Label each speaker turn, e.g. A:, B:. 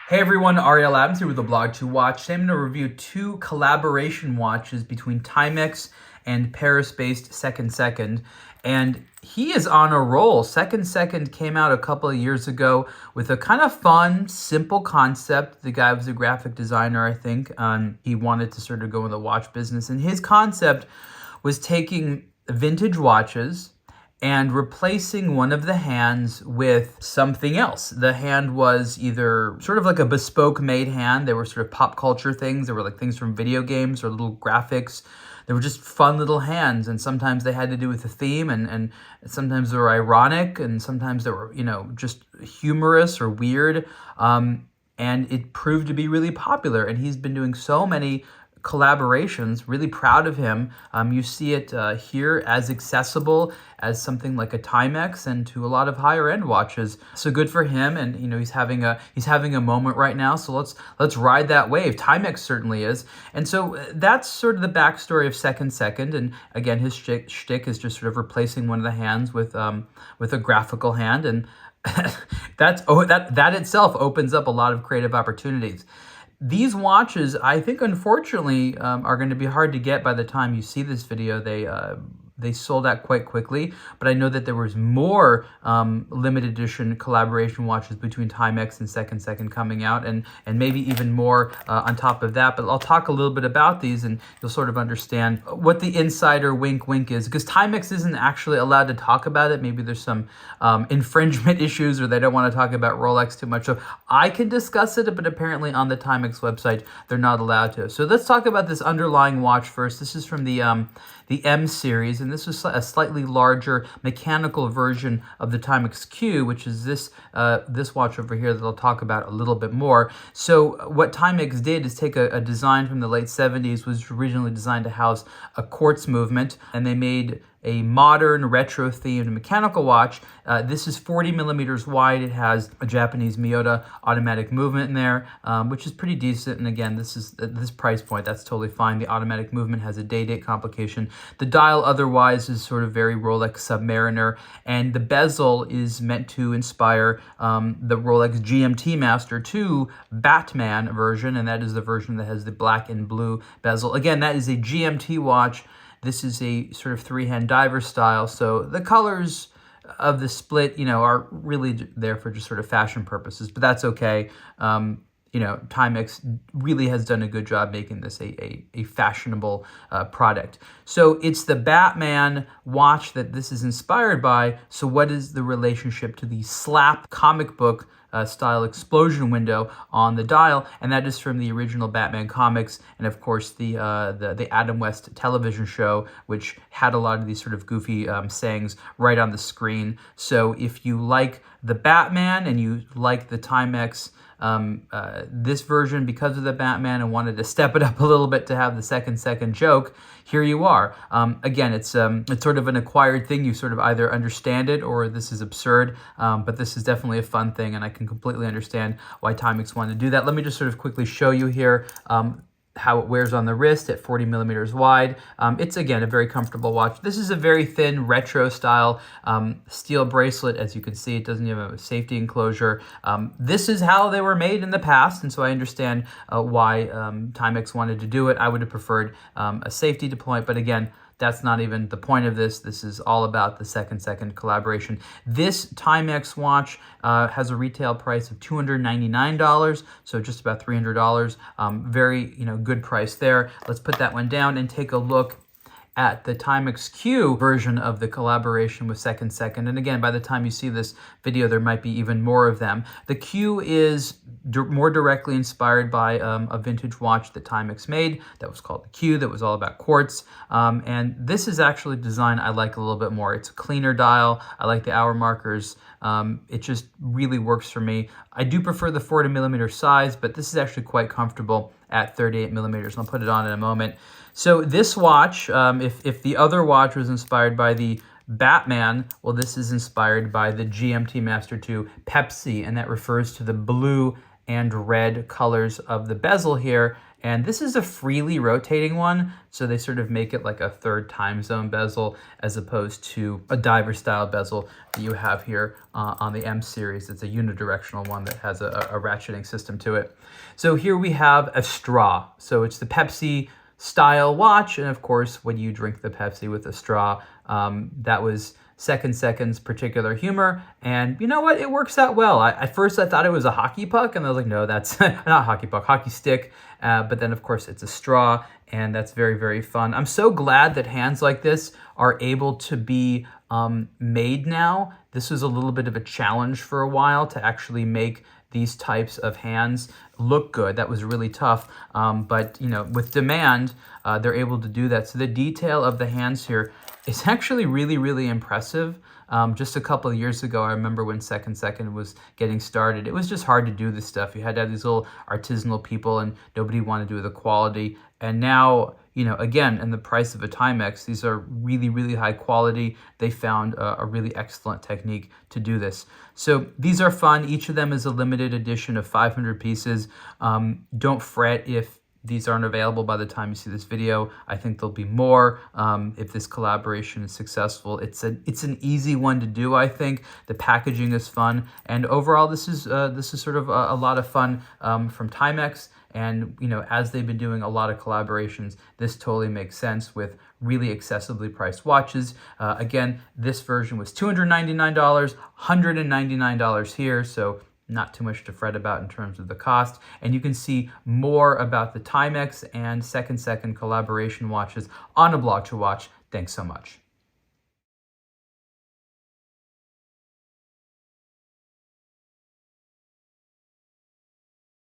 A: Hey everyone, Ariel Adams here with the blog to watch. Today I'm going to review two collaboration watches between Timex and Paris-based Seconde. And he is on a roll. Seconde came out a couple of years ago with a kind of fun, simple concept. The guy was a graphic designer, I think. He wanted to sort of go in the watch business. And his concept was taking vintage watches and replacing one of the hands with something else. The hand was either sort of like a bespoke made hand. They were sort of pop culture things. They were like things from video games or little graphics. They were just fun little hands, and sometimes they had to do with the theme, and sometimes they were ironic, and sometimes they were, just humorous or weird. And it proved to be really popular, and he's been doing so many collaborations. Really proud of him. You see it here as accessible as something like a Timex and to a lot of higher end watches. So good for him, and he's having a moment right now. So let's ride that wave. Timex certainly is, and so that's sort of the backstory of Second. And again, his shtick is just sort of replacing one of the hands with a graphical hand, and that itself opens up a lot of creative opportunities. These watches, I think, unfortunately, are going to be hard to get by the time you see this video. They sold out quite quickly, but I know that there was more limited edition collaboration watches between Timex and Second coming out, and maybe even more on top of that. But I'll talk a little bit about these, and you'll sort of understand what the insider wink is, because Timex isn't actually allowed to talk about it. Maybe there's some infringement issues, or they don't want to talk about Rolex too much. So I can discuss it, but apparently on the Timex website, they're not allowed to. So let's talk about this underlying watch first. This is from the M series, and this was a slightly larger mechanical version of the Timex Q, which is this watch over here that I'll talk about a little bit more. So what Timex did is take a design from the late 70s, was originally designed to house a quartz movement, and they made a modern retro-themed mechanical watch. This is 40 millimeters wide. It has a Japanese Miyota automatic movement in there, which is pretty decent. And again, this price point, that's totally fine. The automatic movement has a day-date complication. The dial otherwise is sort of very Rolex Submariner, and the bezel is meant to inspire the Rolex GMT Master 2 Batman version, and that is the version that has the black and blue bezel. Again, that is a GMT watch. This is a sort of three-hand diver style, so the colors of the split, are really there for just sort of fashion purposes, but that's okay. Timex really has done a good job making this a fashionable product. So it's the Batman watch that this is inspired by. So what is the relationship to the slap comic book style explosion window on the dial? And that is from the original Batman comics, and of course the Adam West television show, which had a lot of these sort of goofy sayings right on the screen. So if you like the Batman and you like the Timex this version because of the Batman and wanted to step it up a little bit to have the second joke, here you are. Again, it's sort of an acquired thing. You sort of either understand it or this is absurd, but this is definitely a fun thing, and I can completely understand why Timex wanted to do that. Let me just sort of quickly show you here how it wears on the wrist at 40 millimeters wide. It's, again, a very comfortable watch. This is a very thin retro style steel bracelet. As you can see, it doesn't have a safety enclosure. This is how they were made in the past, and so I understand why Timex wanted to do it. I would have preferred a safety deployment, but again, that's not even the point of this. This is all about the Second collaboration. This Timex watch has a retail price of $299, so just about $300. Very, good price there. Let's put that one down and take a look at the Timex Q version of the collaboration with Second. And again, by the time you see this video, there might be even more of them. The Q is more directly inspired by a vintage watch that Timex made that was called the Q, that was all about quartz. And this is actually a design I like a little bit more. It's a cleaner dial. I like the hour markers. It just really works for me. I do prefer the 40 millimeter size, but this is actually quite comfortable at 38 millimeters. I'll put it on in a moment. So this watch, if the other watch was inspired by the Batman, well, this is inspired by the GMT Master 2 Pepsi, and that refers to the blue and red colors of the bezel here, And this is a freely rotating one, so they sort of make it like a third time zone bezel as opposed to a diver style bezel that you have here on the M series. It's a unidirectional one that has a ratcheting system to it. So here we have a straw. So it's the Pepsi style watch, and of course when you drink the Pepsi with a straw, that was Seconde's particular humor, and you know what, it works out well. At first I thought it was a hockey puck, and I was like, no, that's not hockey puck, hockey stick, but then of course it's a straw, and that's very, very fun. I'm so glad that hands like this are able to be made now. This was a little bit of a challenge for a while to actually make these types of hands look good. That was really tough, but you know, with demand, they're able to do that. So the detail of the hands here is actually really, really impressive. Just a couple of years ago, I remember when Second was getting started, it was just hard to do this stuff. You had to have these little artisanal people, and nobody wanted to do the quality. And now, you know, again, in the price of a Timex, these are really, really high quality. They found a really excellent technique to do this. So these are fun. Each of them is a limited edition of 500 pieces. Don't fret if these aren't available by the time you see this video. I think there'll be more if this collaboration is successful. It's an easy one to do, I think. The packaging is fun, and overall, this is sort of a lot of fun from Timex. And you know, as they've been doing a lot of collaborations, this totally makes sense with really accessibly priced watches. Again, this version was $299, $199 here, so not too much to fret about in terms of the cost. And you can see more about the Timex and Second collaboration watches on A Blog to Watch. Thanks so much.